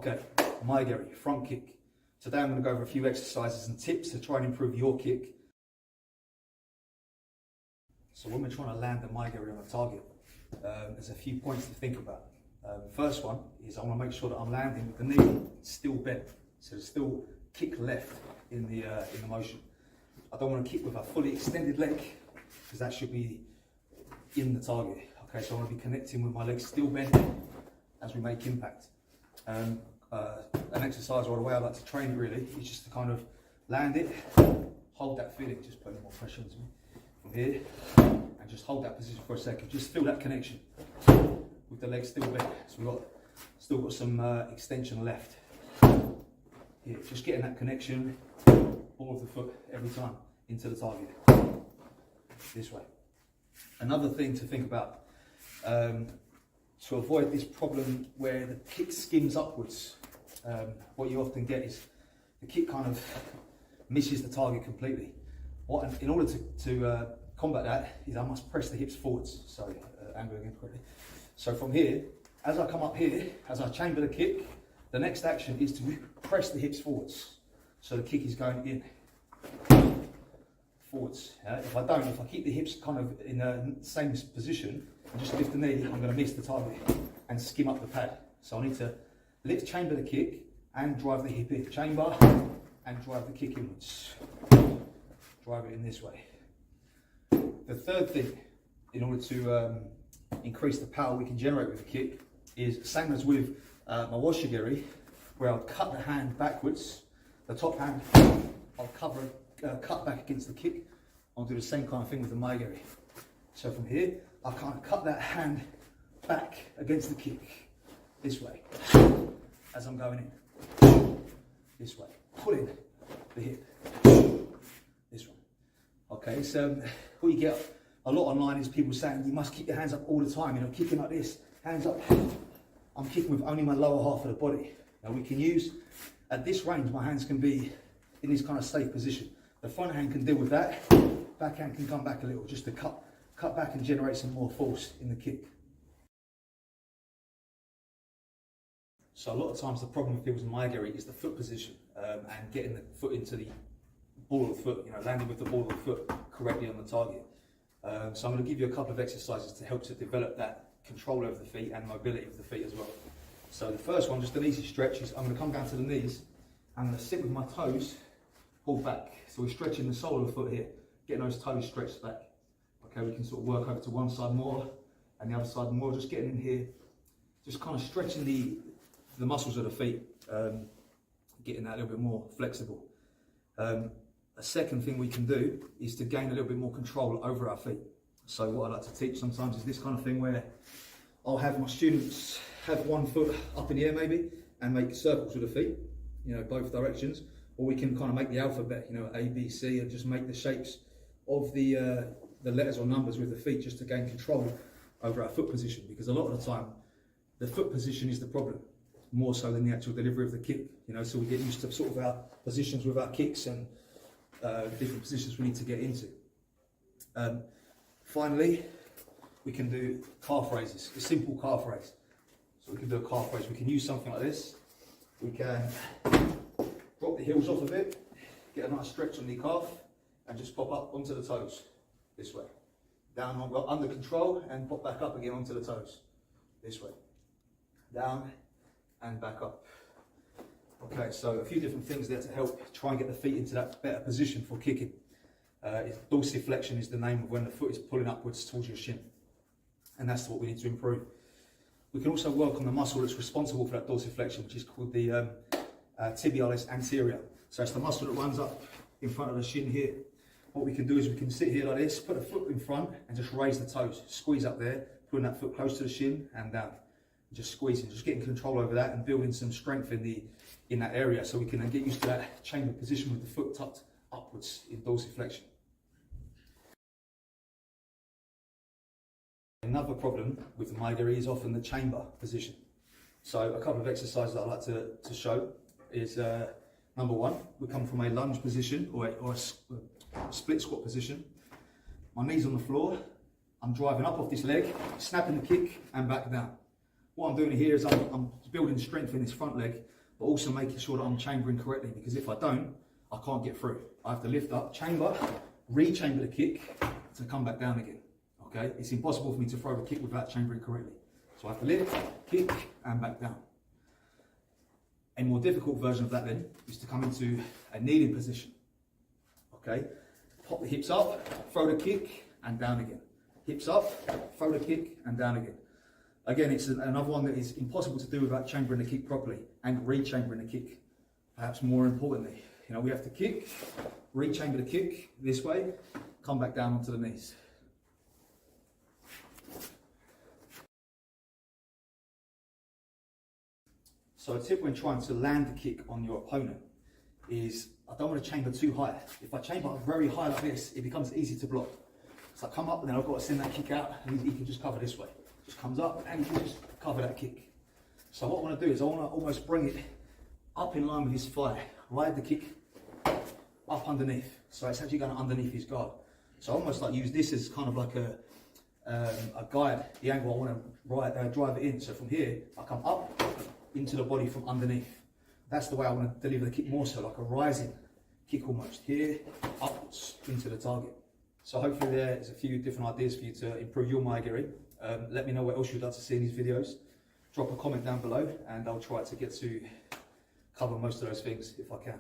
Okay, Mae Geri, front kick. Today I'm going to go over a few exercises and tips to try and improve your kick. So when we're trying to land the Mae Geri on a target, there's a few points to think about. First one is I want to make sure that I'm landing with the knee still bent, so there's still kick left in the motion. I don't want to kick with a fully extended leg because that should be in the target. Okay, so I want to be connecting with my legs still bent as we make impact. An exercise or a way I like to train it really is just to kind of land it, hold that feeling, just putting more pressure into me from here, and just hold that position for a second. Just feel that connection with the legs still bent. So we've still got some extension left. Here, just getting that connection, ball of the foot every time into the target. This way. Another thing to think about, to avoid this problem where the kick skims upwards, what you often get is the kick kind of misses the target completely. In order to combat that is I must press the hips forwards. Sorry, angle again quickly. So from here, as I come up here, as I chamber the kick, the next action is to press the hips forwards. So the kick is going in, forwards. If I keep the hips kind of in the same position and just lift the knee, I'm going to miss the target and skim up the pad. So I need to lift, chamber the kick and drive the hip in. Chamber and drive the kick inwards. Drive it in this way. The third thing, in order to increase the power we can generate with the kick, is same as with my Mae Geri, where I'll cut the hand backwards. The top hand, I'll cut back against the kick. I'll do the same kind of thing with the Mae Geri. So from here, I kind of cut that hand back against the kick, this way, as I'm going in, this way, pulling the hip, this one. Okay, so what you get a lot online is people saying you must keep your hands up all the time, kicking like this, hands up. I'm kicking with only my lower half of the body. Now we can use, at this range, my hands can be in this kind of safe position. The front hand can deal with that, back hand can come back a little, just to cut back and generate some more force in the kick. So a lot of times the problem with people's Mae Geri is the foot position and getting the foot into the ball of the foot, landing with the ball of the foot correctly on the target. So I'm going to give you a couple of exercises to help to develop that control over the feet and mobility of the feet as well. So the first one, just an easy stretch, is I'm going to come down to the knees. I'm going to sit with my toes pulled back. So we're stretching the sole of the foot here, getting those toes stretched back. Okay, we can sort of work over to one side more and the other side more, just getting in here, just kind of stretching the muscles of the feet, getting that a little bit more flexible. A second thing we can do is to gain a little bit more control over our feet. So what I like to teach sometimes is this kind of thing where I'll have my students have one foot up in the air maybe and make circles with the feet, both directions, or we can kind of make the alphabet, A, B, C, and just make the shapes of the letters or numbers with the feet just to gain control over our foot position, because a lot of the time the foot position is the problem, more so than the actual delivery of the kick, so we get used to sort of our positions with our kicks and different positions we need to get into. Finally, we can do calf raises, a simple calf raise. So we can do a calf raise. We can use something like this. We can drop the heels off of it, get a nice stretch on the calf, and just pop up onto the toes, this way. Down, under control, and pop back up again onto the toes, this way. Down, and back up. Okay, so a few different things there to help try and get the feet into that better position for kicking. Dorsiflexion is the name of when the foot is pulling upwards towards your shin. And that's what we need to improve. We can also work on the muscle that's responsible for that dorsiflexion, which is called the tibialis anterior. So it's the muscle that runs up in front of the shin here. What we can do is we can sit here like this, put a foot in front and just raise the toes, squeeze up there, putting that foot close to the shin and down. Just squeezing, just getting control over that and building some strength in that area, so we can then get used to that chamber position with the foot tucked upwards in dorsiflexion. Another problem with the Mae Geri is often the chamber position. So a couple of exercises that I like to show is number one, we come from a lunge position or a split squat position. My knees on the floor, I'm driving up off this leg, snapping the kick and back down. What I'm doing here is I'm building strength in this front leg, but also making sure that I'm chambering correctly, because if I don't, I can't get through. I have to lift up, chamber, re-chamber the kick to come back down again. Okay, it's impossible for me to throw the kick without chambering correctly. So I have to lift, kick, and back down. A more difficult version of that then is to come into a kneeling position. Okay, pop the hips up, throw the kick, and down again. Hips up, throw the kick, and down again. Again, it's another one that is impossible to do without chambering the kick properly and re-chambering the kick. Perhaps more importantly, we have to kick, re-chamber the kick this way, come back down onto the knees. So a tip when trying to land the kick on your opponent is, I don't want to chamber too high. If I chamber very high like this, it becomes easy to block. So I come up and then I've got to send that kick out, and he can just cover this way. Just comes up and he can just cover that kick. So what I want to do is I want to almost bring it up in line with his thigh, ride the kick up underneath. So it's actually going underneath his guard. So I almost like use this as kind of like a guide, the angle I want to drive it in. So from here, I come up into the body from underneath. That's the way I want to deliver the kick, more so like a rising kick almost. Here, upwards into the target. So hopefully there's a few different ideas for you to improve your Mae Geri. Let me know what else you'd like to see in these videos. Drop a comment down below and I'll try to get to cover most of those things if I can.